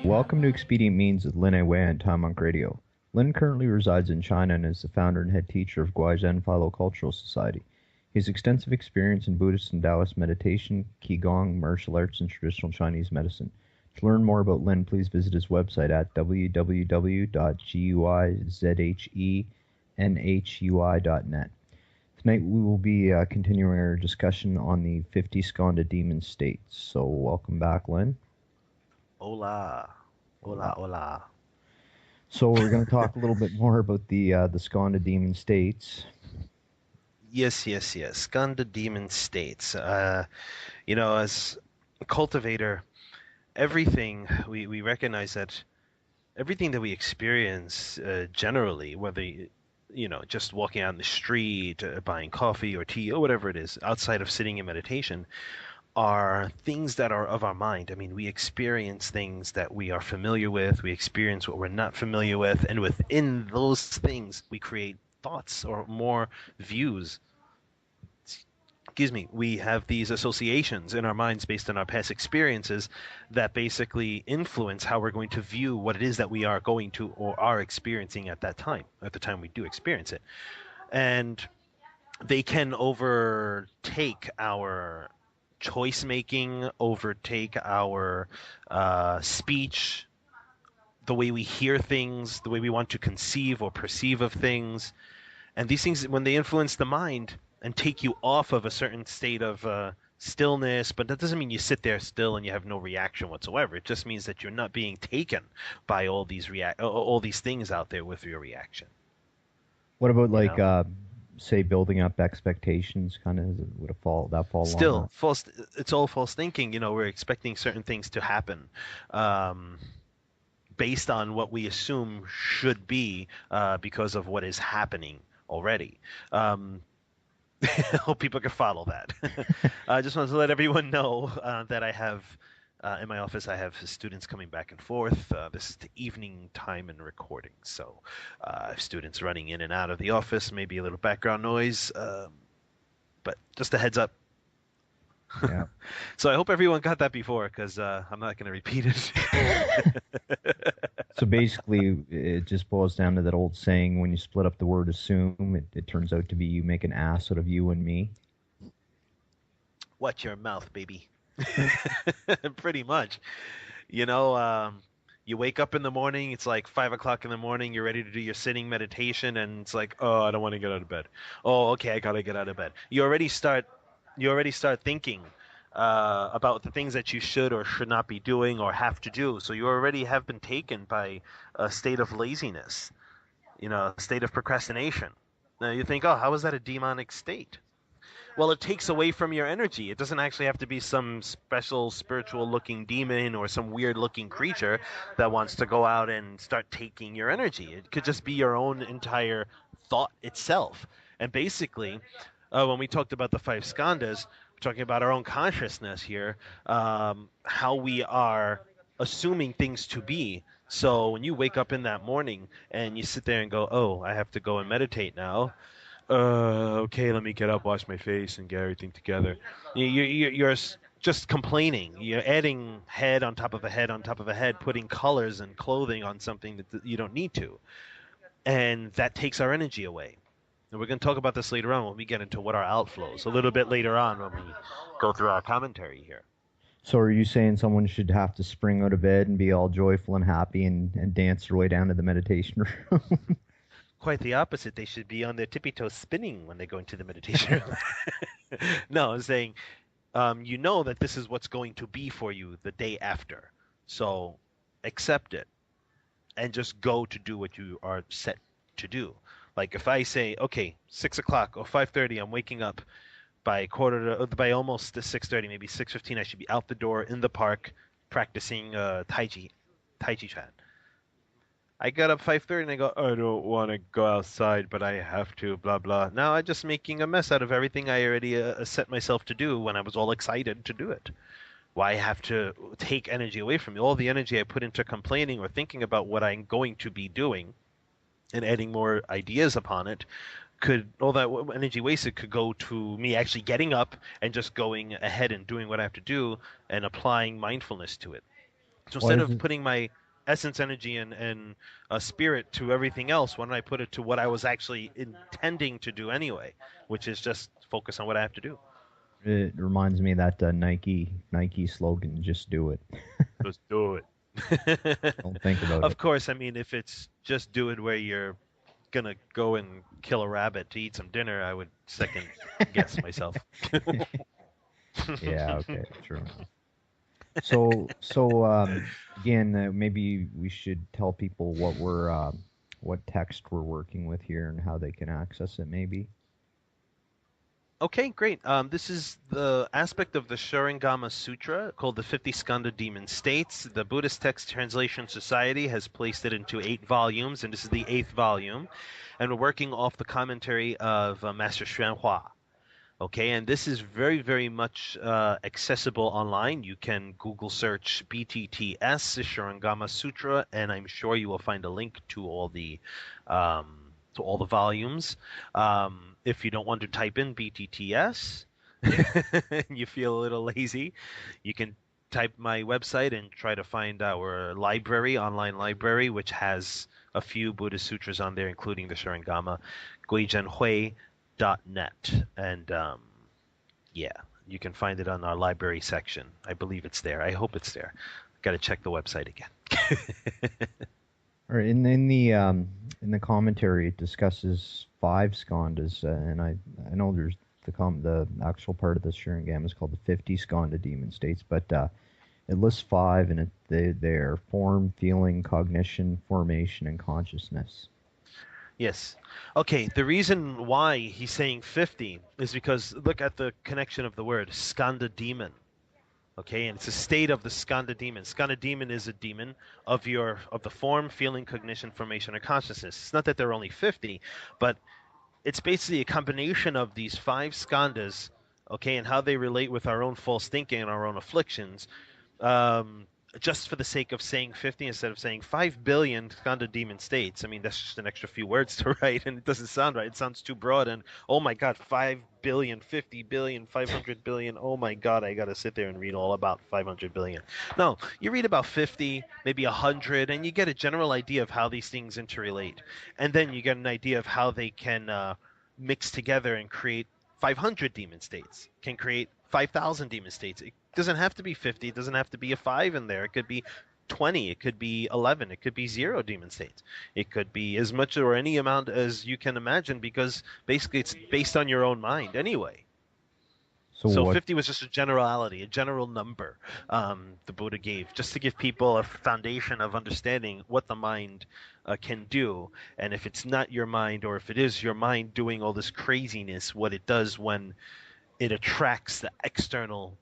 Welcome to Expedient Means with Lin Wei on Time Monk Radio. Lin currently resides in China and is the founder and head teacher of Guizhen Philo-Cultural Society. He has extensive experience in Buddhist and Taoist meditation, Qigong, martial arts, and traditional Chinese medicine. To learn more about Lin, please visit his website at www.guizhenhui.net. Tonight we will be continuing our discussion on the 50 Skandha demon states. So welcome back, Lin. Hola. Hola, hola. So we're going to talk a little bit more about the Skandha demon states. Yes. Skandha demon states. As a cultivator, everything, we recognize that everything that we experience generally, whether, just walking out in the street, buying coffee or tea or whatever it is, outside of sitting in meditation, are things that are of our mind. I mean, we experience things that we are familiar with, we experience what we're not familiar with, and within those things, we create thoughts or more views. We have these associations in our minds based on our past experiences that basically influence how we're going to view what it is that we are going to or are experiencing at the time we do experience it. And they can overtake our choice making, overtake our speech, the way we hear things, the way we want to conceive or perceive of things. And these things, when they influence the mind and take you off of a certain state of stillness, but that doesn't mean you sit there still and you have no reaction whatsoever. It just means that you're not being taken by all these things out there with your reaction. What about say building up expectations, kind of would fall still false? It's all false thinking. We're expecting certain things to happen based on what we assume should be because of what is happening already. Hope people can follow that. I just wanted to let everyone know that I have in my office, I have students coming back and forth. This is the evening time and recording, so I have students running in and out of the office, maybe a little background noise, but just a heads up. Yeah. So I hope everyone got that before, because I'm not going to repeat it. So basically, it just boils down to that old saying, when you split up the word assume, it turns out to be you make an ass out of you and me. Watch your mouth, baby. Pretty much. You wake up in the morning, it's like 5 o'clock in the morning, you're ready to do your sitting meditation, and it's like, oh, I don't want to get out of bed. Oh, okay, I gotta get out of bed. You already start thinking about the things that you should or should not be doing or have to do. So you already have been taken by a state of laziness, a state of procrastination. Now you think, oh, how is that a demonic state? Well, it takes away from your energy. It doesn't actually have to be some special spiritual-looking demon or some weird-looking creature that wants to go out and start taking your energy. It could just be your own entire thought itself. And basically, when we talked about the 5 skandhas, we're talking about our own consciousness here, how we are assuming things to be. So when you wake up in that morning and you sit there and go, oh, I have to go and meditate now, okay, let me get up, wash my face, and get everything together. You're just complaining. You're adding head on top of a head on top of a head, putting colors and clothing on something that you don't need to. And that takes our energy away. And we're going to talk about this later on when we get into what are outflows, a little bit later on when we go through our commentary here. So are you saying someone should have to spring out of bed and be all joyful and happy and dance their way down to the meditation room? Quite the opposite. They should be on their tippy toes spinning when they go into the meditation room. No, I'm saying, you know that this is what's going to be for you the day after. So accept it and just go to do what you are set to do. Like if I say, okay, 6 o'clock or 5:30, I'm waking up by almost 6:30, maybe 6:15, I should be out the door in the park practicing Tai Chi Chuan. I got up 5:30 and I go, I don't want to go outside, but I have to, blah blah. Now I'm just making a mess out of everything I already set myself to do when I was all excited to do it. Why have to take energy away from me? All the energy I put into complaining or thinking about what I'm going to be doing and adding more ideas upon it, could all that energy wasted could go to me actually getting up and just going ahead and doing what I have to do and applying mindfulness to it. So Why instead does of it? putting my essence, energy, and spirit to everything else, why don't I put it to what I was actually intending to do anyway, which is just focus on what I have to do. It reminds me of that Nike slogan, "Just do it." Just do it. Don't think about it. Of course, I mean, if it's just do it where you're gonna go and kill a rabbit to eat some dinner, I would second guess myself. Yeah. Okay. True enough. So again, maybe we should tell people what text we're working with here and how they can access it. Maybe. Okay, great. This is the aspect of the Shurangama Sutra called the 50 Skandha Demon States. The Buddhist Text Translation Society has placed it into 8 volumes, and this is the 8th volume. And we're working off the commentary of Master Xuanhua. Okay, and this is very, very much accessible online. You can Google search BTTS Shurangama Sutra, and I'm sure you will find a link to all the volumes. If you don't want to type in BTTS and you feel a little lazy, you can type my website and try to find our online library, which has a few Buddhist sutras on there, including the Shurangama, guizhenhui.net. And yeah, you can find it on our library section. I believe it's there. I hope it's there. Got to check the website again. Or in the commentary, it discusses 5 skandhas, and I know there's the actual part of the Sharingam is called the 50 skandha demon states, but it lists 5, and they're form, feeling, cognition, formation, and consciousness. Yes. Okay, the reason why he's saying 50 is because look at the connection of the word skandha demon. Okay, and it's a state of the skandha demon. Skandha demon is a demon of the form, feeling, cognition, formation, or consciousness. It's not that there are only 50, but it's basically a combination of these 5 skandhas, okay, and how they relate with our own false thinking and our own afflictions. Just for the sake of saying 50 instead of saying 5 billion Skandha demon states. I mean, that's just an extra few words to write, and it doesn't sound right. It sounds too broad, and oh my God, 5 billion, 50 billion, 500 billion. Oh my God, I got to sit there and read all about 500 billion. No, you read about 50, maybe 100, and you get a general idea of how these things interrelate. And then you get an idea of how they can mix together and create 500 demon states, can create 5,000 demon states. It doesn't have to be 50. It doesn't have to be a 5 in there. It could be 20. It could be 11. It could be 0 demon states. It could be as much or any amount as you can imagine, because basically it's based on your own mind anyway. So what 50 was just a generality, a general number the Buddha gave, just to give people a foundation of understanding what the mind can do. And if it's not your mind, or if it is your mind doing all this craziness, what it does when it attracts the external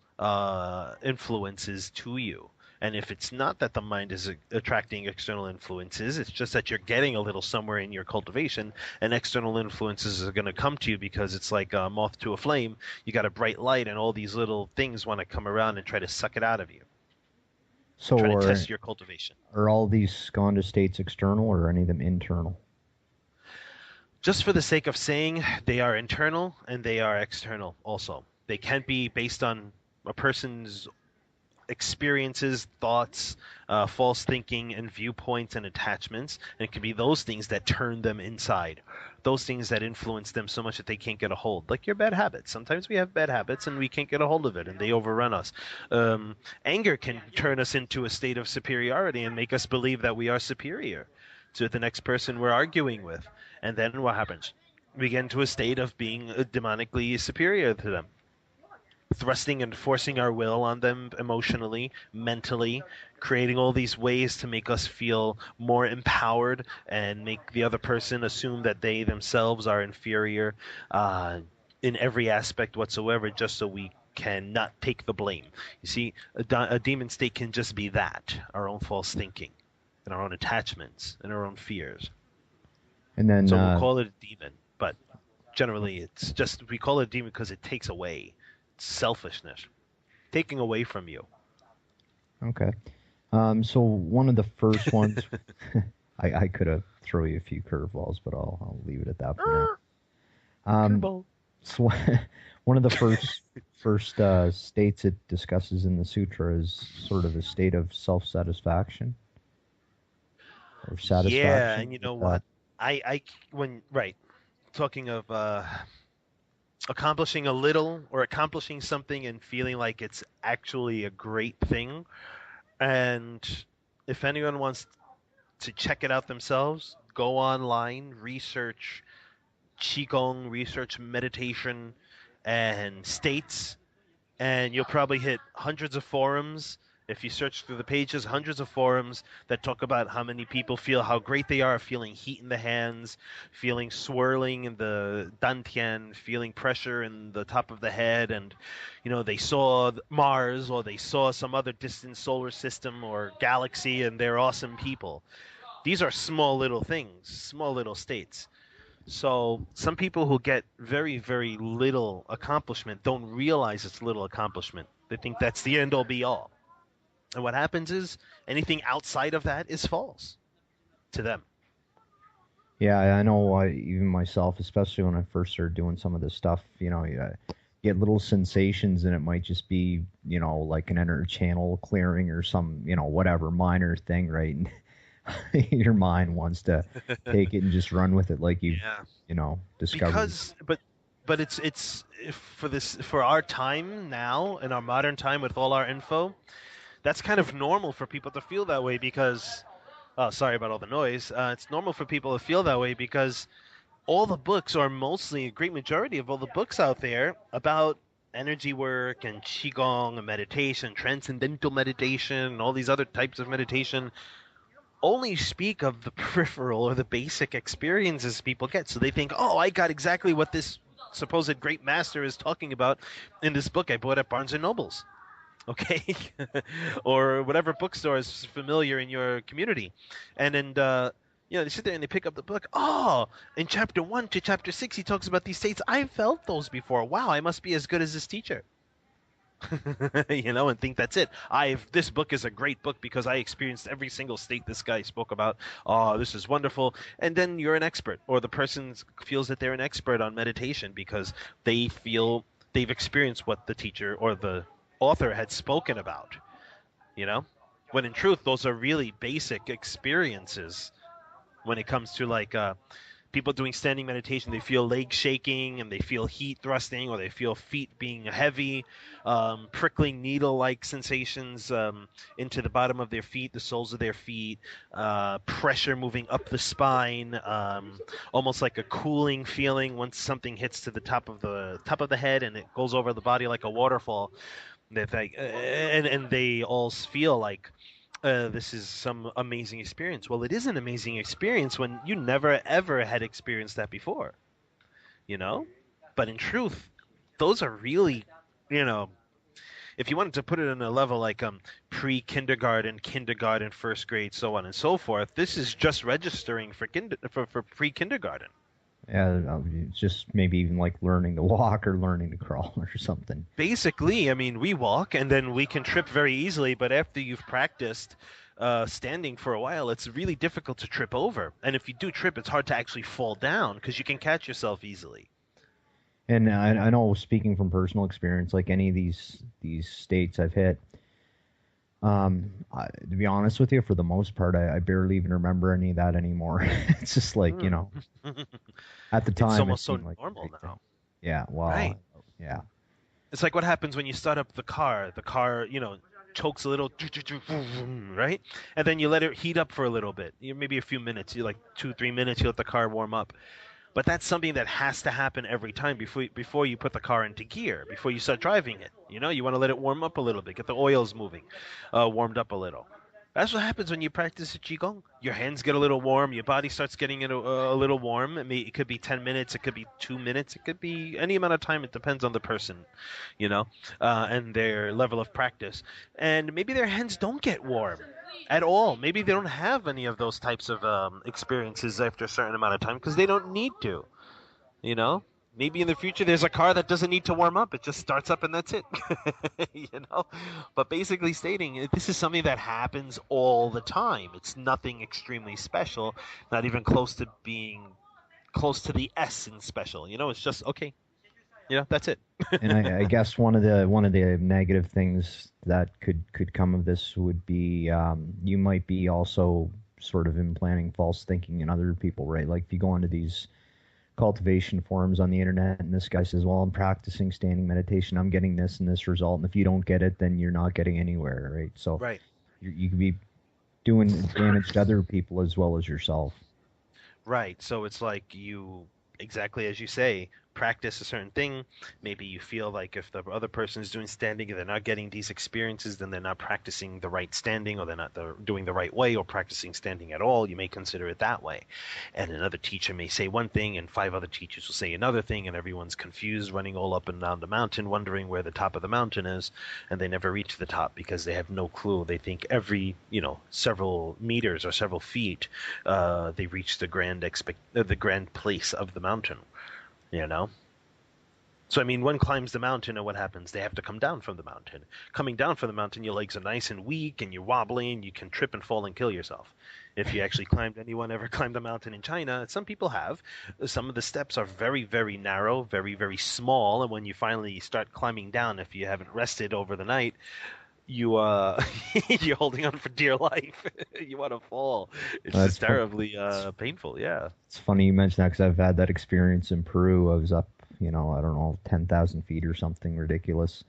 influences to you. And if it's not that the mind is attracting external influences, it's just that you're getting a little somewhere in your cultivation, and external influences are going to come to you because it's like a moth to a flame. You got a bright light, and all these little things want to come around and try to suck it out of you. so Try to test your cultivation. are all these skandha states external, or are any of them internal? Just for the sake of saying, they are internal and they are external also. They can be based on a person's experiences, thoughts, false thinking, and viewpoints and attachments. And it can be those things that turn them inside, those things that influence them so much that they can't get a hold. Like your bad habits. Sometimes we have bad habits and we can't get a hold of it, and they overrun us. Anger can turn us into a state of superiority and make us believe that we are superior to the next person we're arguing with. And then what happens? We get into a state of being demonically superior to them. thrusting and forcing our will on them emotionally, mentally, creating all these ways to make us feel more empowered and make the other person assume that they themselves are inferior in every aspect whatsoever, just so we can not take the blame. You see, a demon state can just be that, our own false thinking and our own attachments and our own fears. And then, So we'll call it a demon, but generally it's just, we call it a demon because it takes away. It's selfishness, taking away from you. okay. So one of the first ones, I could have thrown you a few curveballs, but I'll leave it at that for now. So one of the first states it discusses in the sutra is sort of a state of self-satisfaction or satisfaction. Yeah, and you know what? Talking of accomplishing a little or accomplishing something and feeling like it's actually a great thing. And if anyone wants to check it out themselves, go online, research Qigong, research meditation and states, and you'll probably hit hundreds of forums. If you search through the pages, hundreds of forums that talk about how many people feel how great they are, feeling heat in the hands, feeling swirling in the dantian, feeling pressure in the top of the head, and they saw Mars or they saw some other distant solar system or galaxy, and they're awesome people. These are small little things, small little states. So some people who get very, very little accomplishment don't realize it's little accomplishment. They think that's the end all be all. And what happens is anything outside of that is false to them. Yeah, I know. Even myself, especially when I first started doing some of this stuff, you get little sensations, and it might just be, like an inner channel clearing or some, whatever minor thing, right? And your mind wants to take it and just run with it, like you discovered. But it's for our time now, in our modern time with all our info, that's kind of normal for people to feel that way because, oh, sorry about all the noise. It's normal for people to feel that way because all the books, or mostly a great majority of all the books out there about energy work and qigong and meditation, transcendental meditation, and all these other types of meditation, only speak of the peripheral or the basic experiences people get. So they think, oh, I got exactly what this supposed great master is talking about in this book I bought at Barnes and Noble's. Okay, or whatever bookstore is familiar in your community, and then they sit there and they pick up the book. Oh, in chapter 1 to chapter 6, he talks about these states. I felt those before. Wow, I must be as good as this teacher. And think that's it. This book is a great book because I experienced every single state this guy spoke about. Oh, this is wonderful. And then you're an expert, or the person feels that they're an expert on meditation because they feel they've experienced what the teacher or the author had spoken about, when in truth those are really basic experiences. When it comes to people doing standing meditation, they feel legs shaking and they feel heat thrusting, or they feel feet being heavy, prickling needle-like sensations into the bottom of their feet, the soles of their feet, pressure moving up the spine, almost like a cooling feeling once something hits to the top of the head and it goes over the body like a waterfall. And they all feel like this is some amazing experience. Well, it is an amazing experience when you never ever had experienced that before, But in truth, those are really, if you wanted to put it in a level like pre-kindergarten, kindergarten, first grade, so on and so forth, this is just registering for pre-kindergarten. Yeah, just maybe even like learning to walk or learning to crawl or something. Basically, I mean, we walk and then we can trip very easily, but after you've practiced standing for a while, it's really difficult to trip over. And if you do trip, it's hard to actually fall down because you can catch yourself easily. And I know, speaking from personal experience, like any of these states I've hit, to be honest with you, for the most part, I barely even remember any of that anymore. It's just like, at the time, it's almost so like normal now. Yeah, well, right. Yeah. It's like what happens when you start up the car. The car, chokes a little, right? And then you let it heat up for a little bit. Maybe a few minutes. You like 2-3 minutes. You let the car warm up. But that's something that has to happen every time before you put the car into gear, before you start driving it. You want to let it warm up a little bit, get the oils moving, warmed up a little. That's what happens when you practice qigong. Your hands get a little warm, your body starts getting a little warm. It could be 10 minutes, it could be 2 minutes, it could be any amount of time. It depends on the person, and their level of practice. And maybe their hands don't get warm at all. Maybe they don't have any of those types of experiences after a certain amount of time because they don't need to. You know, maybe in the future there's a car that doesn't need to warm up; it just starts up and that's it. you know, but basically stating this is something that happens all the time. It's nothing extremely special, not even close to being close to the S in special. It's just okay. That's it. And I guess one of the negative things that could come of this would be you might be also sort of implanting false thinking in other people, right? Like if you go onto these cultivation forums on the internet and this guy says, well, I'm practicing standing meditation, I'm getting this and this result, and if you don't get it, then you're not getting anywhere, right? So Right. you could be doing damage to other people as well as yourself. Right. So it's like you, exactly as you say, practice a certain thing. Maybe you feel like if the other person is doing standing and they're not getting these experiences, then they're not practicing the right standing, or they're not doing the right way, or practicing standing at all. You may consider it that way. And another teacher may say one thing and 5 other teachers will say another thing, and everyone's confused, running all up and down the mountain, wondering where the top of the mountain is, and they never reach the top because they have no clue. They think every, several meters or several feet, they reach the grand place of the mountain. So one climbs the mountain, and what happens? They have to come down from the mountain. Coming down from the mountain, your legs are nice and weak, and you're wobbling. You can trip and fall and kill yourself. If you actually anyone ever climbed a mountain in China? Some people have. Some of the steps are very, very narrow, very, very small, and when you finally start climbing down, if you haven't rested over the night, you're holding on for dear life. You want to fall. It's just terribly painful. Yeah. It's funny you mention that because I've had that experience in Peru. I was up, I don't know, 10,000 feet or something ridiculous.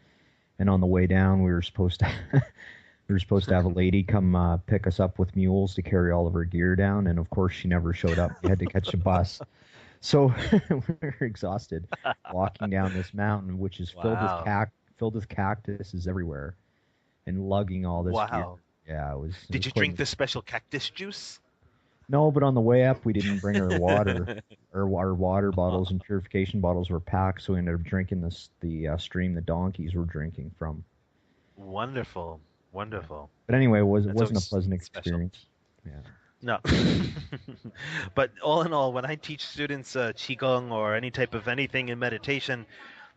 And on the way down, we were supposed to have a lady come pick us up with mules to carry all of her gear down. And of course, she never showed up. We had to catch a bus. So we were exhausted walking down this mountain, which is filled with cactuses everywhere, and lugging all this gear. Yeah, it was. Did you drink the special cactus juice? No, but on the way up, we didn't bring our water. Our water bottles and purification bottles were packed, so we ended up drinking the stream the donkeys were drinking from. Wonderful. But anyway, it wasn't a pleasant experience. Yeah. No. But all in all, when I teach students qigong or any type of anything in meditation,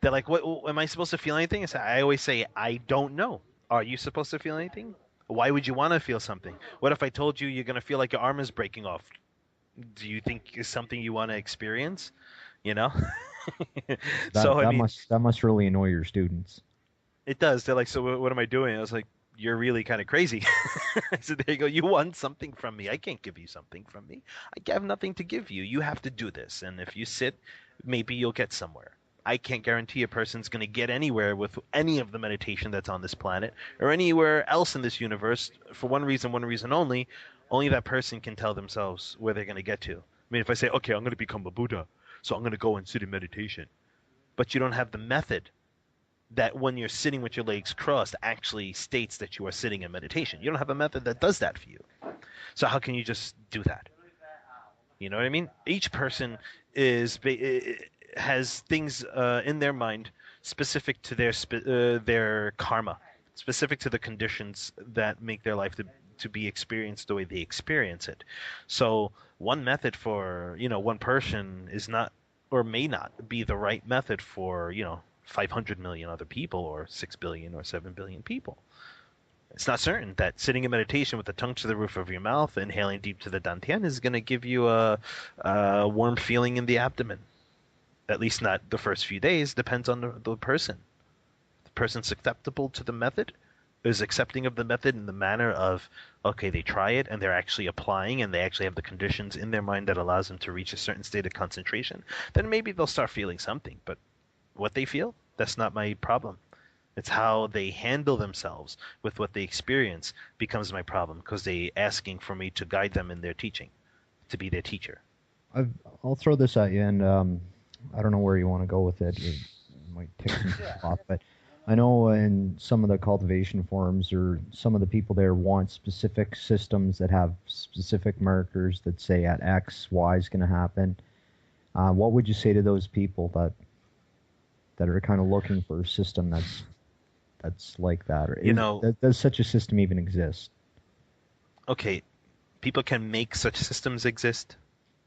they're like, "What? Am I supposed to feel anything?" I always say, "I don't know. Are you supposed to feel anything? Why would you want to feel something? What if I told you you're going to feel like your arm is breaking off? Do you think it's something you want to experience?" That must really annoy your students. It does. They're like, "So what am I doing?" I was like, "You're really kind of crazy." I said, "There you go. You want something from me. I can't give you something from me. I have nothing to give you. You have to do this. And if you sit, maybe you'll get somewhere. I can't guarantee a person's going to get anywhere with any of the meditation that's on this planet or anywhere else in this universe for one reason only. Only that person can tell themselves where they're going to get to. I mean, if I say, okay, I'm going to become a Buddha, so I'm going to go and sit in meditation, but you don't have the method that when you're sitting with your legs crossed actually states that you are sitting in meditation. You don't have a method that does that for you. So how can you just do that? You know what I mean? Each person has things in their mind specific to their karma, specific to the conditions that make their life to be experienced the way they experience it. So one method for one person is not or may not be the right method for 500 million other people or 6 billion or 7 billion people. It's not certain that sitting in meditation with the tongue to the roof of your mouth, inhaling deep to the dantian, is going to give you a warm feeling in the abdomen. At least not the first few days. Depends on the person. The person's acceptable to the method, is accepting of the method in the manner of, okay, they try it and they're actually applying and they actually have the conditions in their mind that allows them to reach a certain state of concentration, then maybe they'll start feeling something. But what they feel, that's not my problem. It's how they handle themselves with what they experience becomes my problem, because they asking for me to guide them in their teaching, to be their teacher. I've, I'll throw this at you, and I don't know where you want to go with it. It might tick some people off, but I know in some of the cultivation forums or some of the people there want specific systems that have specific markers that say at X, Y is going to happen. What would you say to those people that are kind of looking for a system that's like that, or You know, does such a system even exist? okay, people can make such systems exist.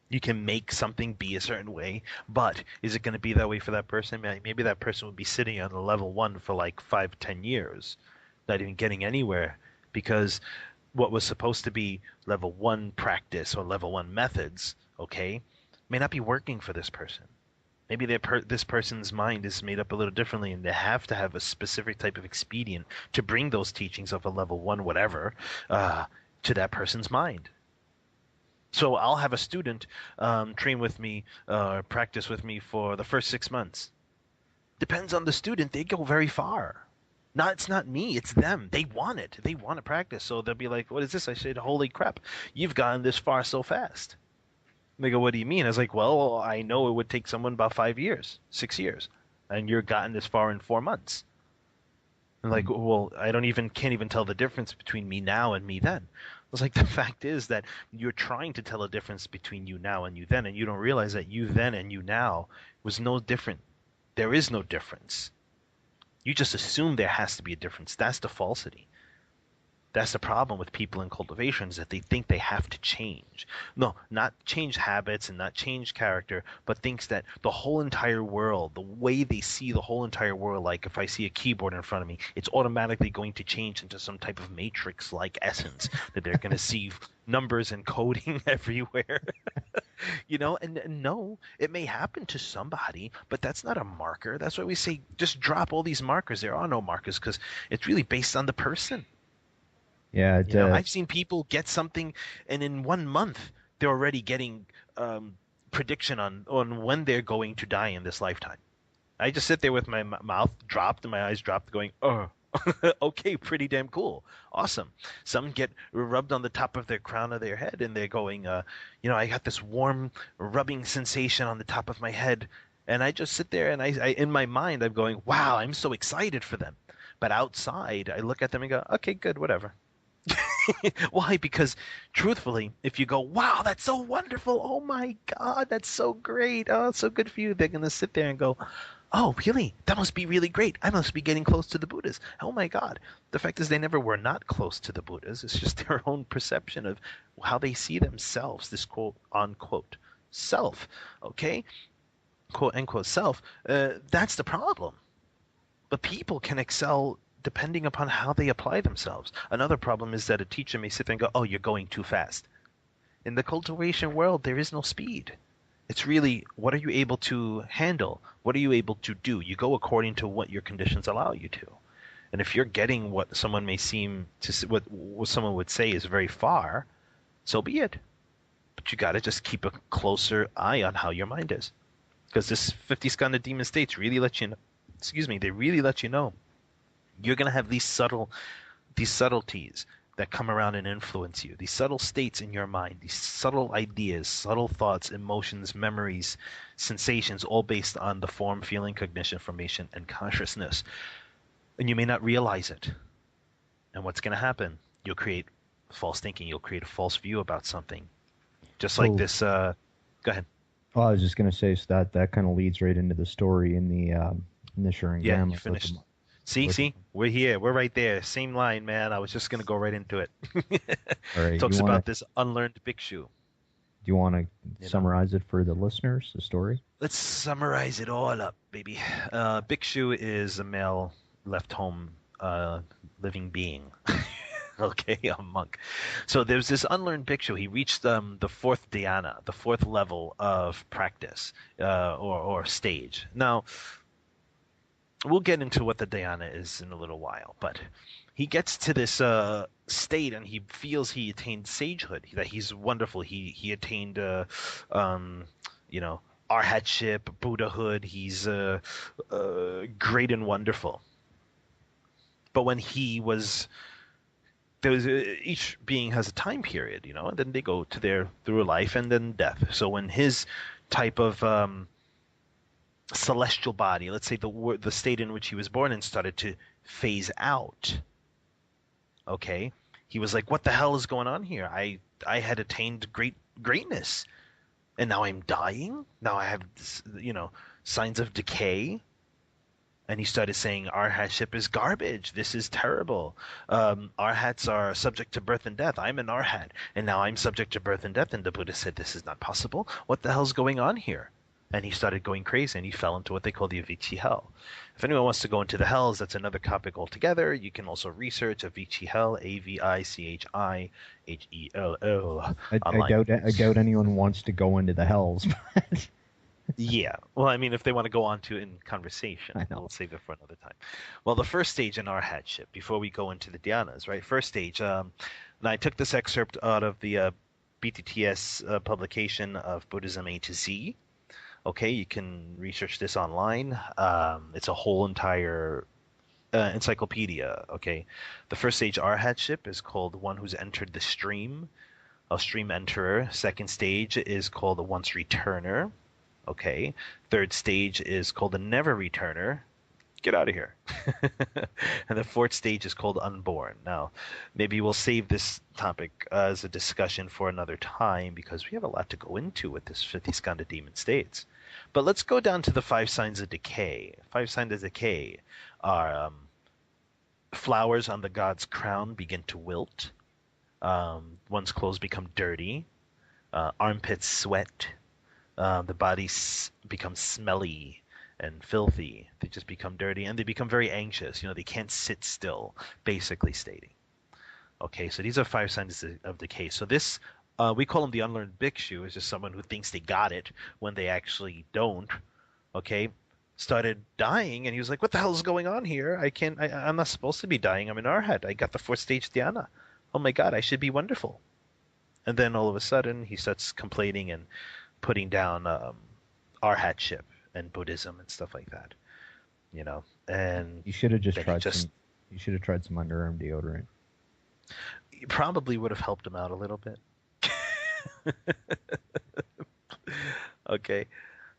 You can make something be a certain way, but is it going to be that way for that person? Maybe that person would be sitting on a level 1 for like 5, 10 years, not even getting anywhere, because what was supposed to be level 1 practice or level 1 methods, okay, may not be working for this person. Maybe this person's mind is made up a little differently, and they have to have a specific type of expedient to bring those teachings of a level 1 whatever to that person's mind. So I'll have a student train with me, practice with me for the first 6 months. Depends on the student. They go very far. It's not me. It's them. They want it. They want to practice. So they'll be like, "What is this?" I said, "Holy crap! You've gotten this far so fast." And they go, "What do you mean?" I was like, "Well, I know it would take someone about 5 years, 6 years, and you're gotten this far in 4 months." And like, well, I can't even tell the difference between me now and me then. It's like the fact is that you're trying to tell a difference between you now and you then, and you don't realize that you then and you now was no different. There is no difference. You just assume there has to be a difference. That's the falsity. That's the problem with people in cultivation, is that they think they have to change. No, not change habits and not change character, but thinks that the whole entire world, the way they see the whole entire world, like if I see a keyboard in front of me, it's automatically going to change into some type of matrix-like essence, that they're going to see numbers and coding everywhere. And no, it may happen to somebody, but that's not a marker. That's why we say just drop all these markers. There are no markers, because it's really based on the person. Yeah, I've seen people get something, and in 1 month they're already getting prediction on when they're going to die in this lifetime. I just sit there with my mouth dropped and my eyes dropped, going, "Oh, okay, pretty damn cool, awesome." Some get rubbed on the top of their crown of their head, and they're going, I got this warm rubbing sensation on the top of my head, and I just sit there and I in my mind I'm going, "Wow, I'm so excited for them." But outside, I look at them and go, "Okay, good, whatever." Why? Because truthfully, if you go, "Wow, that's so wonderful. Oh my God, that's so great. Oh, it's so good for you." They're going to sit there and go, "Oh, really? That must be really great. I must be getting close to the Buddhas. Oh my God." The fact is, they never were not close to the Buddhas. It's just their own perception of how they see themselves, this quote unquote self. Okay? Quote unquote self. That's the problem. But people can excel depending upon how they apply themselves. Another problem is that a teacher may sit there and go, "Oh, you're going too fast." In the cultivation world, there is no speed. It's really, what are you able to handle? What are you able to do? You go according to what your conditions allow you to. And if you're getting what someone may seem to, what someone would say is very far, so be it. But you got to just keep a closer eye on how your mind is. Because this 50 Skandha demon states really let you know, they really let you know you're going to have these subtleties that come around and influence you, these subtle states in your mind, these subtle ideas, subtle thoughts, emotions, memories, sensations, all based on the form, feeling, cognition, formation, and consciousness. And you may not realize it. And what's going to happen? You'll create false thinking. You'll create a false view about something. Just like this. Go ahead. Well, I was just going to say, so that kind of leads right into the story in the Sharingan. Yeah, you finished. See, we're here. We're right there. Same line, man. I was just going to go right into it. All right, Talks about this unlearned bhikshu. Do you want to summarize it for the listeners, the story? Let's summarize it all up, baby. Bhikshu is a male left home living being. Okay, a monk. So there's this unlearned bhikshu. He reached the fourth dhyana, the fourth level of practice or stage. Now, we'll get into what the dhyana is in a little while, but he gets to this state and he feels he attained sagehood, that he's wonderful. He attained, arhatship, Buddhahood. He's great and wonderful. But when he was each being has a time period, and then they go through life and then death. So when his type of celestial body, let's say the state in which he was born in, started to phase out, okay, he was like, what the hell is going on here? I had attained greatness, and now I'm dying. Now I have signs of decay. And he started saying, Arhatship is garbage. This is terrible. Arhats are subject to birth and death. I'm an Arhat, and now I'm subject to birth and death. And the Buddha said, this is not possible. What the hell's going on here? And he started going crazy, and he fell into what they call the Avicii Hell. If anyone wants to go into the hells, that's another topic altogether. You can also research Avicii Hell, Avichihell, online. I doubt anyone wants to go into the hells. Yeah. Well, I mean, if they want to go on to in conversation, we'll save it for another time. Well, the first stage in Arhatship, before we go into the dhyanas, right? First stage, and I took this excerpt out of the BTTS publication of Buddhism A to Z. Okay, you can research this online. It's a whole entire encyclopedia, okay? The first stage Arhatship is called one who's entered the stream, a stream enterer. Second stage is called a once returner. Okay. Third stage is called a never returner. Get out of here. And the fourth stage is called unborn. Now, maybe we'll save this topic as a discussion for another time because we have a lot to go into with these Skandha demon states. But let's go down to the 5 signs of decay. 5 signs of decay are flowers on the god's crown begin to wilt. One's clothes become dirty. Armpits sweat. The body becomes smelly and filthy. They just become dirty, and they become very anxious. They can't sit still, basically stating. Okay, so these are 5 signs of decay. So this, we call them the unlearned bhikshu, is just someone who thinks they got it when they actually don't. Okay, started dying, and he was like, what the hell is going on here? I'm not supposed to be dying. I'm an Arhat. I got the 4th stage dhyana. Oh my God, I should be wonderful. And then all of a sudden, he starts complaining and putting down Arhatship and Buddhism and stuff like that, and you should have you should have tried some underarm deodorant. You probably would have helped him out a little bit. Okay,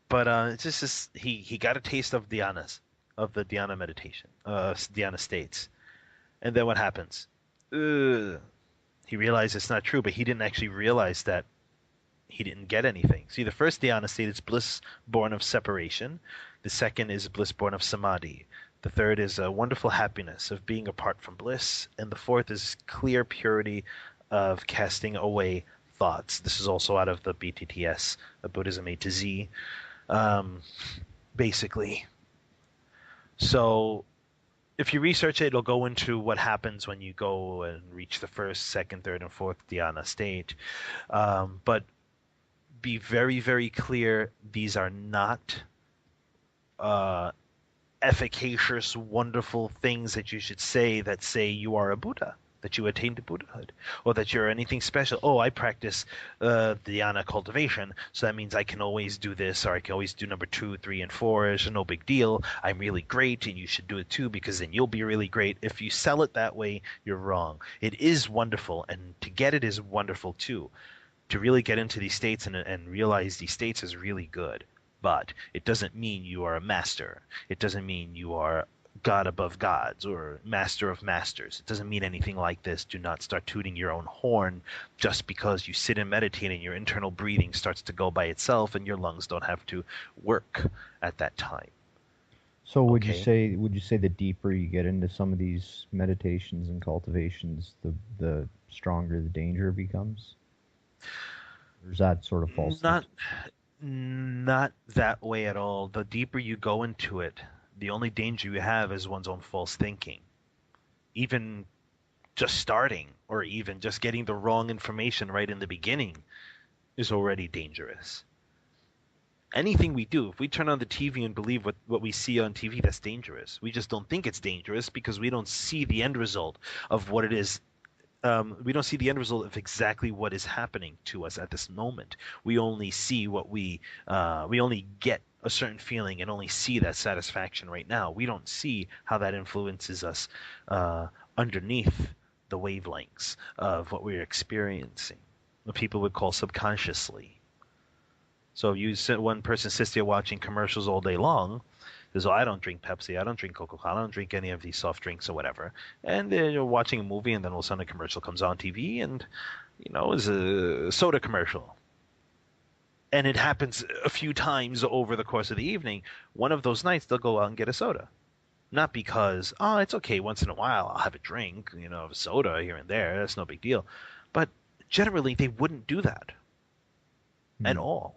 but it's just he got a taste of dhyanas, of the dhyana meditation, dhyana states, and then what happens? He realized it's not true, but he didn't actually realize that he didn't get anything. See, the first dhyana state is bliss born of separation. The second is bliss born of samadhi. The third is a wonderful happiness of being apart from bliss. And the fourth is clear purity of casting away thoughts. This is also out of the BTTS, Buddhism A to Z, basically. So if you research it, it'll go into what happens when you go and reach the first, second, third, and fourth dhyana state. But be very, very clear, these are not efficacious, wonderful things that you should say that say you are a Buddha, that you attained to Buddhahood, or that you're anything special. Oh, I practice dhyana cultivation, so that means I can always do this, or I can always do number 2, 3, and 4. It's no big deal. I'm really great, and you should do it too, because then you'll be really great. If you sell it that way, you're wrong. It is wonderful, and to get it is wonderful too. To really get into these states and realize these states is really good. But it doesn't mean you are a master. It doesn't mean you are God above gods or master of masters. It doesn't mean anything like this. Do not start tooting your own horn just because you sit and meditate and your internal breathing starts to go by itself and your lungs don't have to work at that time. So would you say the deeper you get into some of these meditations and cultivations, the stronger the danger becomes? Or is that sort of false? Not that way at all. The deeper you go into it, the only danger you have is one's own false thinking. Even just starting, or even just getting the wrong information right in the beginning, is already dangerous. Anything we do, if we turn on the TV and believe what we see on TV, that's dangerous. We just don't think it's dangerous because we don't see the end result of what it is. We don't see the end result of exactly what is happening to us at this moment. We only see what we only get a certain feeling and only see that satisfaction right now. We don't see how that influences us underneath the wavelengths of what we're experiencing. What people would call subconsciously. So if one person sits there watching commercials all day long, says, "Oh, I don't drink Pepsi, I don't drink Coca-Cola, I don't drink any of these soft drinks or whatever," and then you're watching a movie, and then all of a sudden a commercial comes on TV, and it's a soda commercial, and it happens a few times over the course of the evening. One of those nights, they'll go out and get a soda. Not because, oh, it's okay, once in a while I'll have a drink, a soda here and there, that's no big deal. But generally, they wouldn't do that at all.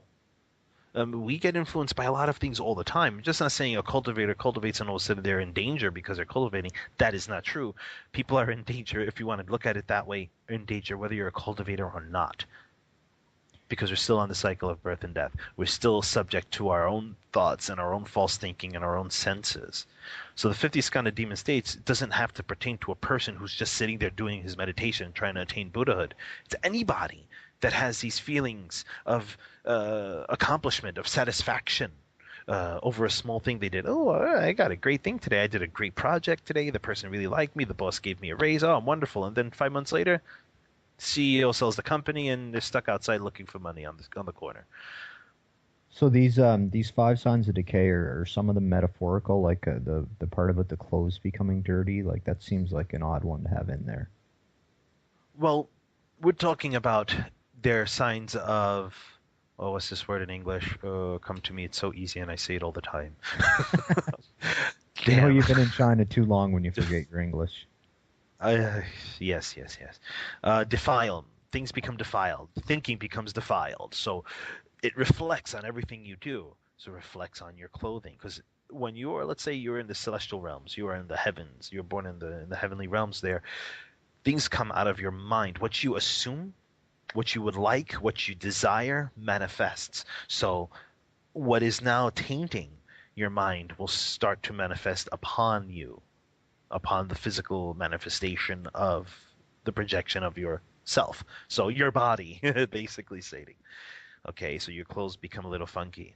We get influenced by a lot of things all the time. I'm just not saying a cultivator cultivates and all of a sudden they're in danger because they're cultivating. That is not true. People are in danger, if you want to look at it that way, in danger whether you're a cultivator or not. Because we're still on the cycle of birth and death. We're still subject to our own thoughts and our own false thinking and our own senses. So the 50 Skandha demon states doesn't have to pertain to a person who's just sitting there doing his meditation trying to attain Buddhahood. It's anybody that has these feelings of accomplishment, of satisfaction over a small thing they did. Oh, I got a great thing today. I did a great project today. The person really liked me. The boss gave me a raise. Oh, I'm wonderful. And then 5 months later, CEO sells the company and they're stuck outside looking for money on the corner. So these 5 signs of decay are some of them metaphorical, like the part about the clothes becoming dirty. Like that seems like an odd one to have in there. Well, we're talking about their signs of, oh, what's this word in English? Come to me, it's so easy and I say it all the time. You know you've been in China too long when you forget your English. Yes. Defile. Things become defiled. Thinking becomes defiled. So it reflects on everything you do. So it reflects on your clothing. Because when you're, let's say you're in the celestial realms, you are in the heavens, you're born in the heavenly realms there, things come out of your mind. What you assume, what you would like, what you desire manifests. So what is now tainting your mind will start to manifest upon you, upon the physical manifestation of the projection of yourself. So your body, basically stating. Okay, so your clothes become a little funky.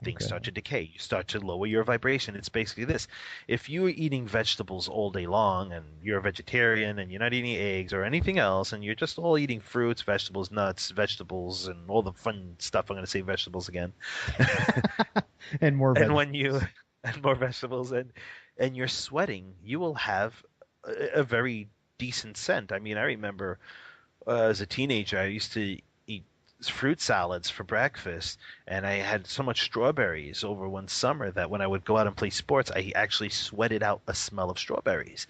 Things start to decay. You start to lower your vibration. It's basically this. If you're eating vegetables all day long and you're a vegetarian and you're not eating eggs or anything else and you're just all eating fruits, vegetables, nuts, vegetables, and all the fun stuff, I'm going to say vegetables again. And more vegetables. And more vegetables and you're sweating, you will have a very decent scent. I mean, I remember as a teenager, I used to eat fruit salads for breakfast, and I had so much strawberries over one summer that when I would go out and play sports, I actually sweated out a smell of strawberries.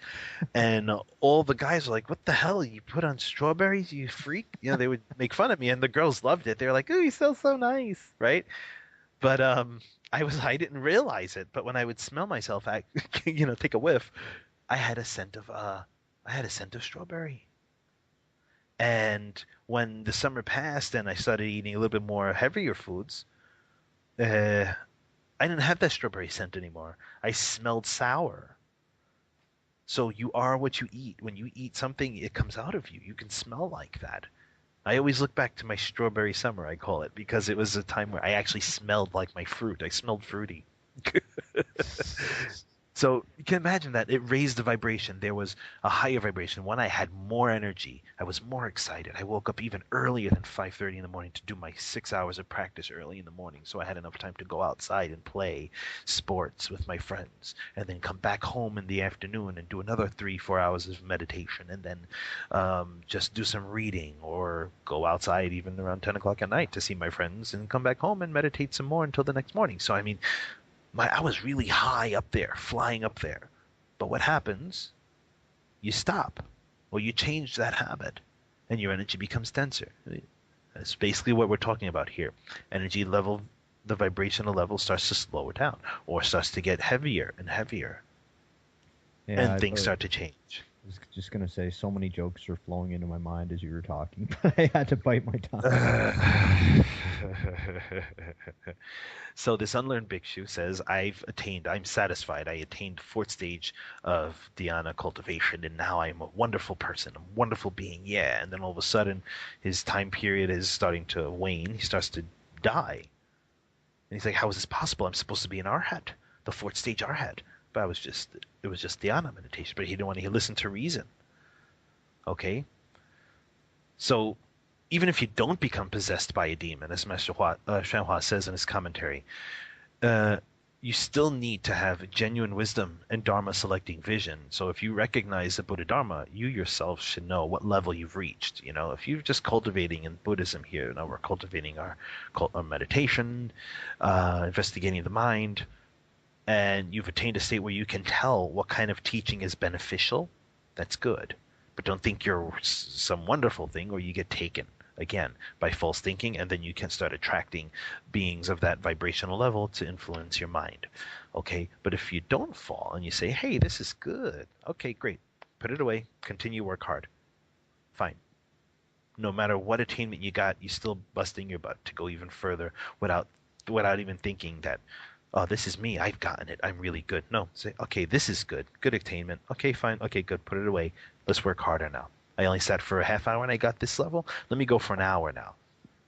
And all the guys were like, "What the hell? You put on strawberries, you freak?" They would make fun of me, and the girls loved it. They were like, "Oh, you smell so nice," right? But I didn't realize it, but when I would smell myself, take a whiff, I had a scent of strawberry. And when the summer passed and I started eating a little bit more heavier foods, I didn't have that strawberry scent anymore. I smelled sour. So you are what you eat. When you eat something, it comes out of you. You can smell like that. I always look back to my strawberry summer, I call it, because it was a time where I actually smelled like my fruit. I smelled fruity. So you can imagine that it raised the vibration. There was a higher vibration. When I had more energy, I was more excited. I woke up even earlier than 5:30 in the morning to do my 6 hours of practice early in the morning. So I had enough time to go outside and play sports with my friends and then come back home in the afternoon and do another 3-4 hours of meditation and then just do some reading or go outside even around 10 o'clock at night to see my friends and come back home and meditate some more until the next morning. So, I mean, I was really high up there, flying up there. But what happens? You stop, or you change that habit, and your energy becomes denser. That's basically what we're talking about here. Energy level, the vibrational level starts to slow down, or starts to get heavier and heavier, and things start to change. I was just going to say, so many jokes are flowing into my mind as you were talking, but I had to bite my tongue. So this unlearned bhikshu says, I'm satisfied. I attained 4th stage of dhyana cultivation, and now I'm a wonderful person, a wonderful being, yeah. And then all of a sudden, his time period is starting to wane. He starts to die. And he's like, how is this possible? I'm supposed to be an arhat, the 4th stage arhat. But it was just dhyana meditation, but he didn't want to listen to reason. Okay? So even if you don't become possessed by a demon, as Master Shanhua says in his commentary, uh, you still need to have genuine wisdom and Dharma selecting vision. So if you recognize the Buddha Dharma, you yourself should know what level you've reached. You know, if you're just cultivating in Buddhism here, you know, we're cultivating our meditation, investigating the mind, and you've attained a state where you can tell what kind of teaching is beneficial, that's good. But don't think you're some wonderful thing or you get taken again by false thinking, and then you can start attracting beings of that vibrational level to influence your mind. Okay, but if you don't fall and you say, hey, this is good, okay, great, put it away, continue, work hard, fine. No matter what attainment you got, you're still busting your butt to go even further without even thinking that, oh, this is me, I've gotten it, I'm really good. No, say, okay, this is good attainment, okay, fine, okay, good, put it away, let's work harder now. I only sat for a half hour and I got this level, let me go for an hour now.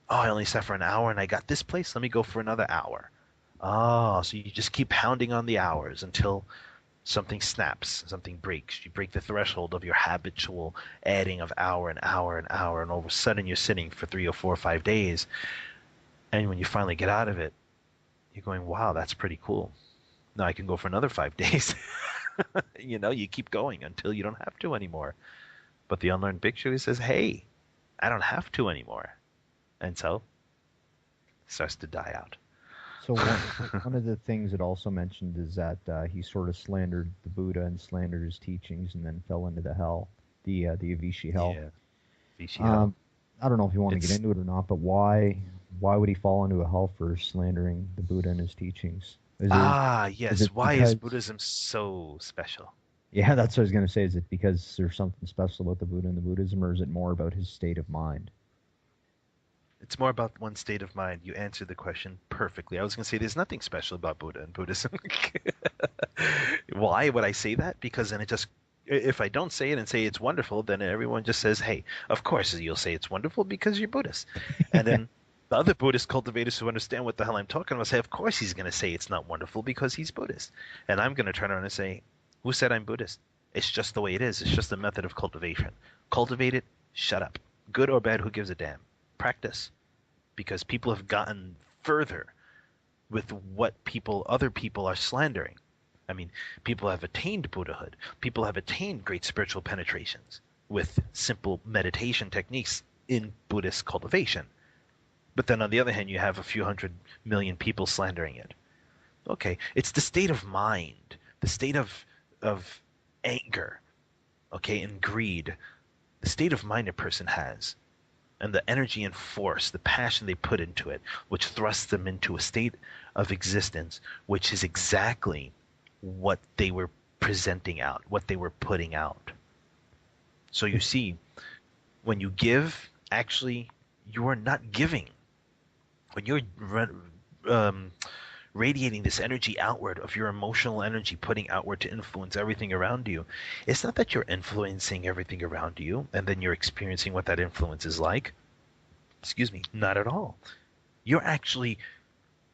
Oh, I only sat for an hour and I got this place, let me go for another hour. Oh, so you just keep pounding on the hours until something snaps, something breaks. You break the threshold of your habitual adding of hour and hour and hour, and all of a sudden you're sitting for 3 or 4 or 5 days. And when you finally get out of it, you're going, wow, that's pretty cool. Now I can go for another 5 days. You know, you keep going until you don't have to anymore. But the unlearned bhikshu says, hey, I don't have to anymore. And so it starts to die out. So one of the things it also mentioned is that he sort of slandered the Buddha and slandered his teachings, and then fell into the hell, the Avishi hell. Yeah, Avishi hell. I don't know if you want to get into it or not, but why would he fall into a hell for slandering the Buddha and his teachings? Yes. Why is Buddhism so special? Yeah, that's what I was going to say. Is it because there's something special about the Buddha and the Buddhism, or is it more about his state of mind? It's more about one state of mind. You answered the question perfectly. I was going to say there's nothing special about Buddha and Buddhism. Why would I say that? Because then if I don't say it and say it's wonderful, then everyone just says, hey, of course you'll say it's wonderful because you're Buddhist. And then the other Buddhist cultivators who understand what the hell I'm talking about say, of course he's going to say it's not wonderful because he's Buddhist. And I'm going to turn around and say, who said I'm Buddhist? It's just the way it is. It's just a method of cultivation. Cultivate it, shut up. Good or bad, who gives a damn? Practice, because people have gotten further with what other people are slandering. I mean, people have attained Buddhahood. People have attained great spiritual penetrations with simple meditation techniques in Buddhist cultivation. But then on the other hand, you have a few 100 million people slandering it. Okay, it's the state of mind, the state of anger, okay, and greed, the state of mind a person has, and the energy and force, the passion they put into it, which thrusts them into a state of existence, which is exactly what they were presenting out, what they were putting out. So you see, when you give, actually, you are not giving. When you're radiating this energy outward of your emotional energy, putting outward to influence everything around you, it's not that you're influencing everything around you and then you're experiencing what that influence is like. Excuse me, not at all. You're actually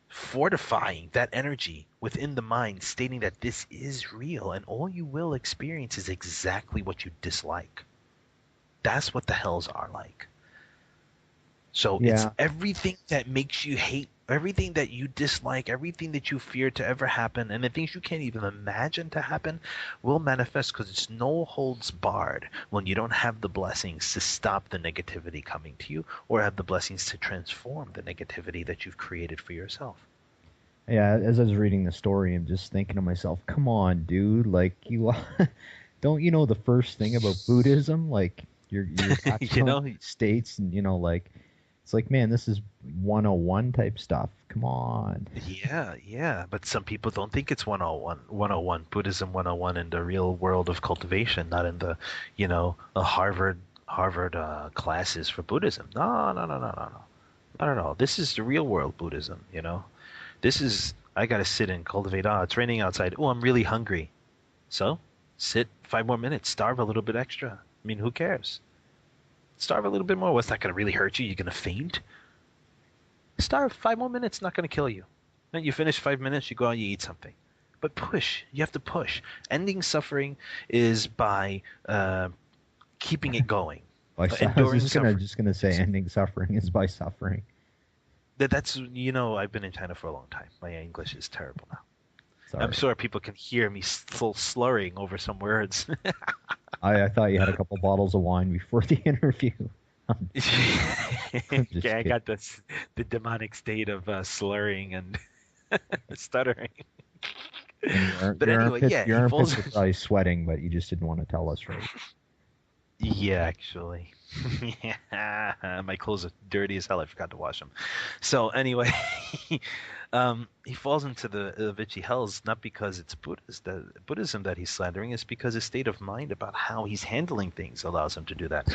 fortifying that energy within the mind, stating that this is real, and all you will experience is exactly what you dislike. That's what the hells are like. So it's everything that makes you hate, everything that you dislike, everything that you fear to ever happen, and the things you can't even imagine to happen will manifest, because it's no holds barred when you don't have the blessings to stop the negativity coming to you, or have the blessings to transform the negativity that you've created for yourself. Yeah, as I was reading the story, I'm just thinking to myself, come on, dude, like, you don't you know the first thing about Buddhism? Like, your states, and, like, it's like, man, this is 101 type stuff. Come on. Yeah. But some people don't think it's 101, Buddhism 101 in the real world of cultivation, not in the, the Harvard classes for Buddhism. No. Not at all. This is the real world Buddhism, This is, I got to sit and cultivate. It's raining outside. Oh, I'm really hungry. So, sit 5 more minutes. Starve a little bit extra. I mean, who cares? Starve a little bit more. What's that going to really hurt you? You're going to faint? Starve 5 more minutes. Not going to kill you. Then you finish 5 minutes, you go out, you eat something. But push. You have to push. Ending suffering is by keeping it going. I was just gonna say ending suffering is by suffering. That's I've been in China for a long time. My English is terrible now. Sorry. I'm sure people can hear me full slurring over some words. I thought you had a couple bottles of wine before the interview. I got the demonic state of slurring and stuttering. But anyway, your armpits were probably sweating, but you just didn't want to tell us, right? Yeah, actually. Yeah, my clothes are dirty as hell. I forgot to wash them. So anyway, he falls into the Vichy hells not because it's Buddhism that he's slandering. It's because his state of mind about how he's handling things allows him to do that.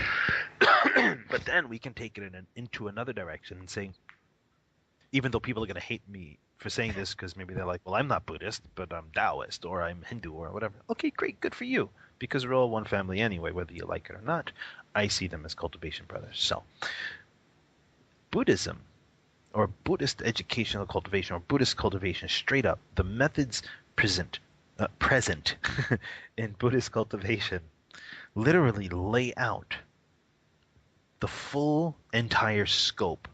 But then we can take it into another direction and say, even though people are going to hate me for saying this because maybe they're like, well, I'm not Buddhist, but I'm Taoist or I'm Hindu or whatever. Okay, great, good for you. Because we're all one family anyway, whether you like it or not. I see them as cultivation brothers. So, Buddhism, or Buddhist educational cultivation, or Buddhist cultivation, straight up, the methods present in Buddhist cultivation literally lay out the full entire scope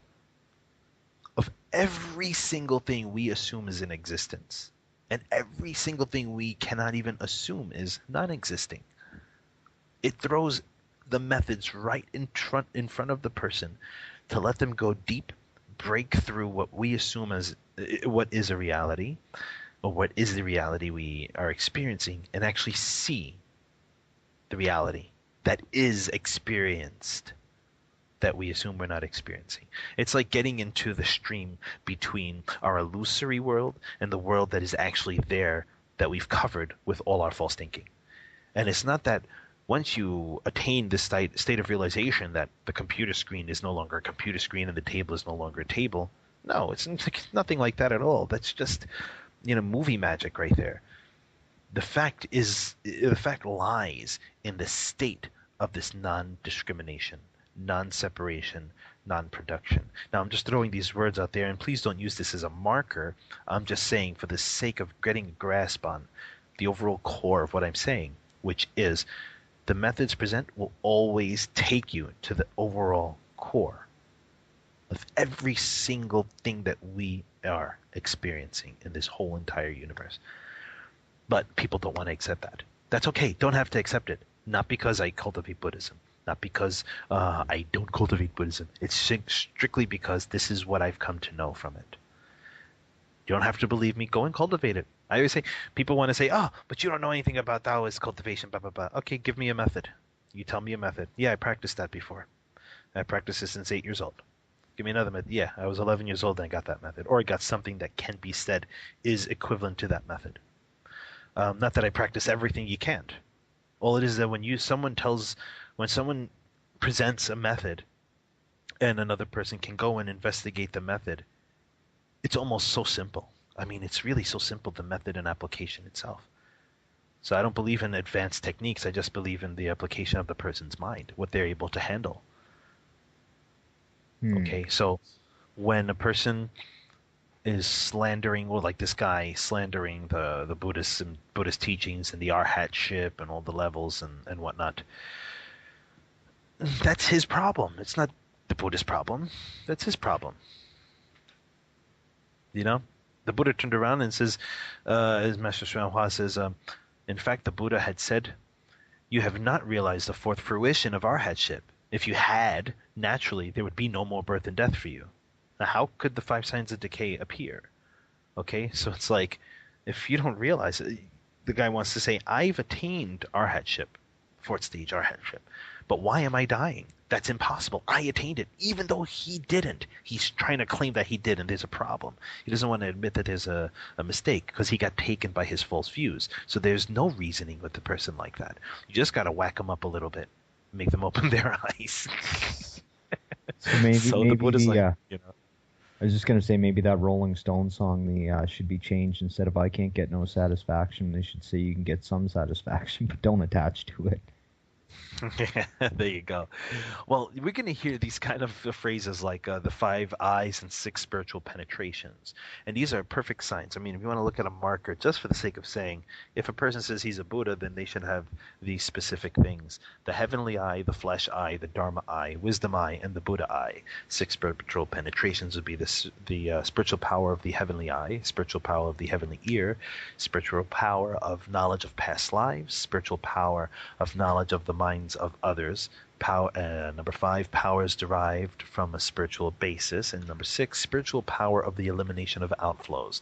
of every single thing we assume is in existence. And every single thing we cannot even assume is non-existing. It throws the methods right in front of the person to let them go deep, break through what we assume as what is a reality, or what is the reality we are experiencing, and actually see the reality that is experienced that we assume we're not experiencing. It's like getting into the stream between our illusory world and the world that is actually there that we've covered with all our false thinking. And it's not that once you attain this state of realization that the computer screen is no longer a computer screen and the table is no longer a table. No, it's nothing like that at all. That's just, movie magic right there. The fact lies in the state of this non-discrimination, non-separation, non-production. Now, I'm just throwing these words out there, and please don't use this as a marker. I'm just saying for the sake of getting a grasp on the overall core of what I'm saying, which is the methods present will always take you to the overall core of every single thing that we are experiencing in this whole entire universe. But people don't want to accept that. That's okay. Don't have to accept it. Not because I cultivate Buddhism. Not because I don't cultivate Buddhism. It's strictly because this is what I've come to know from it. You don't have to believe me. Go and cultivate it. I always say, people want to say, oh, but you don't know anything about Taoist cultivation, blah, blah, blah. Okay, give me a method. You tell me a method. Yeah, I practiced that before. I practiced it since 8 years old. Give me another method. Yeah, I was 11 years old and I got that method. Or I got something that can be said is equivalent to that method. Not that I practice everything you can't. All it is that when someone presents a method and another person can go and investigate the method, it's almost so simple. I mean, it's really so simple, the method and application itself. So I don't believe in advanced techniques. I just believe in the application of the person's mind, what they're able to handle. Okay, so when a person is slandering, or like this guy slandering the Buddhist teachings and the arhatship and all the levels and whatnot, that's his problem. It's not the Buddhist problem. That's his problem. The Buddha turned around and says, as Master Xuanhua says, in fact, the Buddha had said, you have not realized the fourth fruition of arhatship. If you had, naturally, there would be no more birth and death for you. Now, how could the 5 signs of decay appear? Okay, so it's like, if you don't realize it, the guy wants to say, I've attained arhatship, 4th stage arhatship, but why am I dying? That's impossible. I attained it, even though he didn't. He's trying to claim that he did, and there's a problem. He doesn't want to admit that there's a mistake because he got taken by his false views. So there's no reasoning with a person like that. You just got to whack them up a little bit, make them open their eyes. So maybe the Buddha's I was just going to say maybe that Rolling Stone song should be changed. Instead of I can't get no satisfaction, they should say you can get some satisfaction, but don't attach to it. There you go. Well, we're going to hear these kind of phrases like the 5 eyes and 6 spiritual penetrations. And these are perfect signs. I mean, if you want to look at a marker, just for the sake of saying, if a person says he's a Buddha, then they should have these specific things: the heavenly eye, the flesh eye, the Dharma eye, wisdom eye, and the Buddha eye. 6 spiritual penetrations would be the spiritual power of the heavenly eye, spiritual power of the heavenly ear, spiritual power of knowledge of past lives, spiritual power of knowledge of the minds of others. Number 5, powers derived from a spiritual basis. And number 6, spiritual power of the elimination of outflows.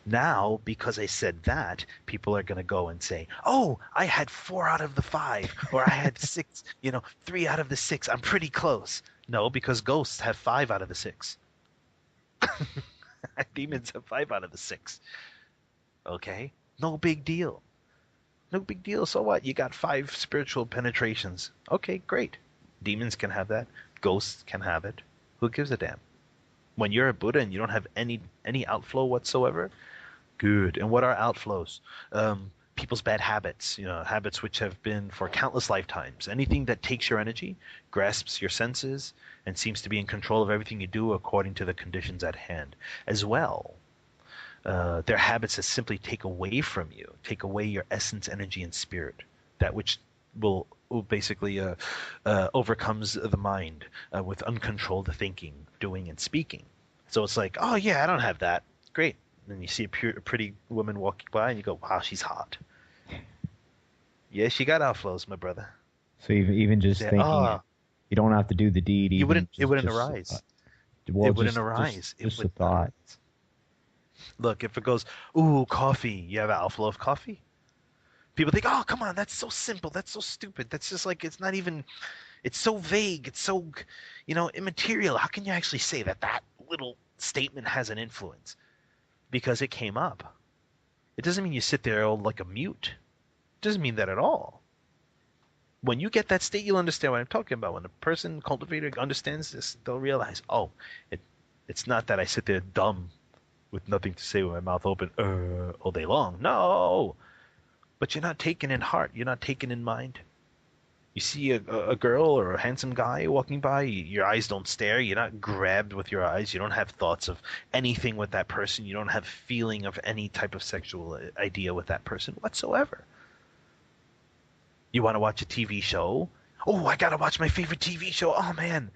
Now, because I said that, people are going to go and say, oh, I had 4 out of the 5, or I had 6, 3 out of the 6. I'm pretty close. No, because ghosts have 5 out of the 6. Demons have 5 out of the 6. Okay? No big deal. No big deal. So what? You got 5 spiritual penetrations. Okay, great. Demons can have that. Ghosts can have it. Who gives a damn? When you're a Buddha and you don't have any outflow whatsoever, good. And what are outflows? People's bad habits. Habits which have been for countless lifetimes. Anything that takes your energy, grasps your senses, and seems to be in control of everything you do according to the conditions at hand. As well, their habits that simply take away from you, take away your essence, energy, and spirit. That which will basically overcomes the mind with uncontrolled thinking, doing, and speaking. So it's like, oh yeah, I don't have that. Great. And then you see a pretty woman walking by, and you go, wow, she's hot. Yeah, she got outflows, my brother. So even just thinking, you don't have to do the deed. It wouldn't arise. It wouldn't arise. Just a thought. Look, if it goes, ooh, coffee, you have an outflow of coffee? People think, oh, come on, that's so simple, that's so stupid, that's just like, it's not even, it's so vague, it's so, immaterial. How can you actually say that little statement has an influence? Because it came up. It doesn't mean you sit there all like a mute. It doesn't mean that at all. When you get that state, you'll understand what I'm talking about. When a person, cultivator, understands this, they'll realize, oh, it's not that I sit there dumb with nothing to say with my mouth open all day long. No! But you're not taken in heart. You're not taken in mind. You see a girl or a handsome guy walking by, your eyes don't stare. You're not grabbed with your eyes. You don't have thoughts of anything with that person. You don't have feeling of any type of sexual idea with that person whatsoever. You want to watch a TV show? Oh, I got to watch my favorite TV show. Oh, man.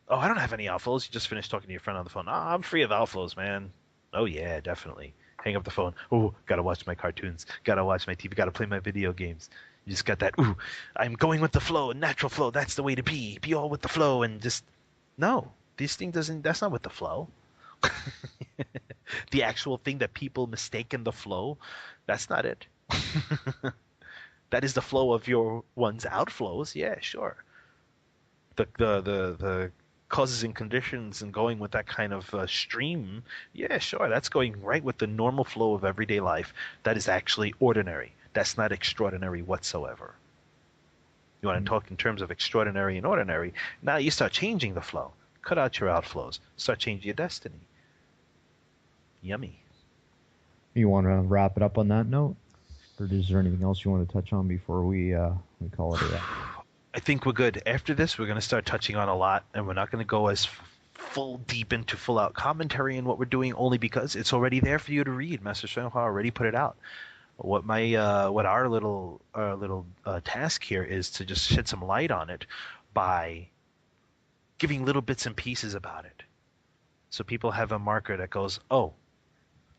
Oh, I don't have any outflows. You just finished talking to your friend on the phone. Oh, I'm free of outflows, man. Oh, yeah, definitely. Hang up the phone. Oh, got to watch my cartoons. Got to watch my TV. Got to play my video games. You just got that, ooh, I'm going with the flow, natural flow. That's the way to be. Be all with the flow and just, no. This thing doesn't, that's not with the flow. The actual thing that people mistake in the flow, that's not it. That is the flow of your one's outflows. Yeah, sure. The causes and conditions and going with that kind of stream, yeah, sure. That's going right with the normal flow of everyday life. That is actually ordinary. That's not extraordinary whatsoever. You want to talk in terms of extraordinary and ordinary. Now you start changing the flow. Cut out your outflows. Start changing your destiny. Yummy. You want to wrap it up on that note? Or is there anything else you want to touch on before we call it a wrap? I think we're good. After this, we're going to start touching on a lot, and we're not going to go as deep into full-out commentary in what we're doing, only because it's already there for you to read. Master Shenhua already put it out. What our little task here is to just shed some light on it by giving little bits and pieces about it, so people have a marker that goes, oh,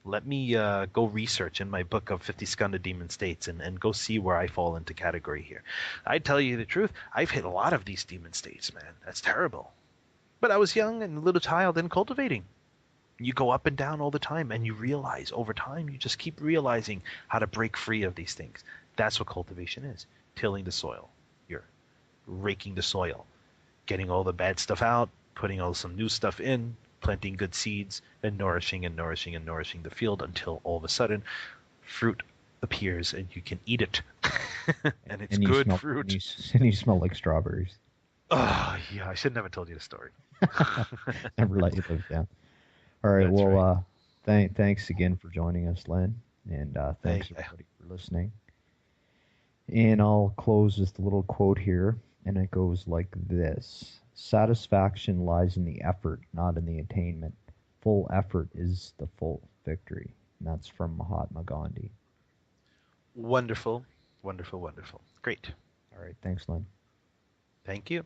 let me go research in my book of 50 Skandha demon states and go see where I fall into category here. I tell you the truth, I've hit a lot of these demon states, man. That's terrible. But I was young and a little child and cultivating. You go up and down all the time, and you realize over time, you just keep realizing how to break free of these things. That's what cultivation is. Tilling the soil. You're raking the soil, getting all the bad stuff out, putting all some new stuff in, planting good seeds, and nourishing the field until all of a sudden fruit appears and you can eat it. And it's good fruit. And you smell like strawberries. Oh, yeah, I should never told you the story. Never let you live down. All right, That's well, right. Thanks again for joining us, Len, and thanks everybody for listening. And I'll close with a little quote here, and it goes like this: Satisfaction lies in the effort, not in the attainment. Full effort is the full victory. And that's from Mahatma Gandhi. Wonderful, wonderful, wonderful. Great. All right, thanks, Lynn. Thank you.